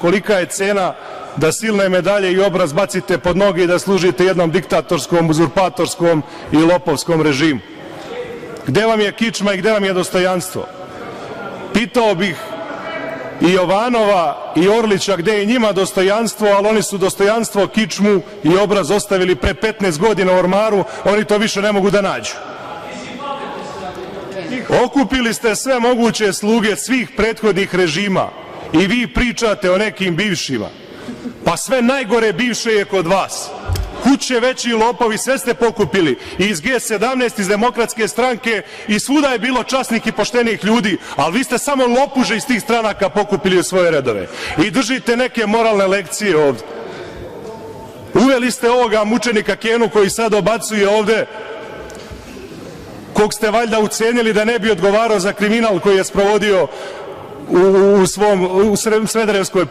Kolika je cena da silne medalje i obraz bacite pod noge i da služite jednom diktatorskom, uzurpatorskom i lopovskom režimu? Gde vam je kičma i gde vam je dostojanstvo? Pitao bih i Jovanova i Orlića gde je njima dostojanstvo, ali oni su dostojanstvo, kičmu i obraz ostavili pre 15 godina u ormaru, oni to više ne mogu da nađu. Okupili ste sve moguće sluge svih prethodnih režima i vi pričate o nekim bivšima. Pa sve najgore bivše je kod vas. Kuće veći lopovi, sve ste pokupili. I iz G17, iz Demokratske stranke, i svuda je bilo časnih i poštenih ljudi, ali vi ste samo lopuže iz tih stranaka pokupili u svoje redove. I držite neke moralne lekcije ovde. Uveli ste ovoga mučenika Kenu koji sad obacuje ovde, kog ste valjda ucenili da ne bi odgovarao za kriminal koji je sprovodio u Smederevskoj Palanci.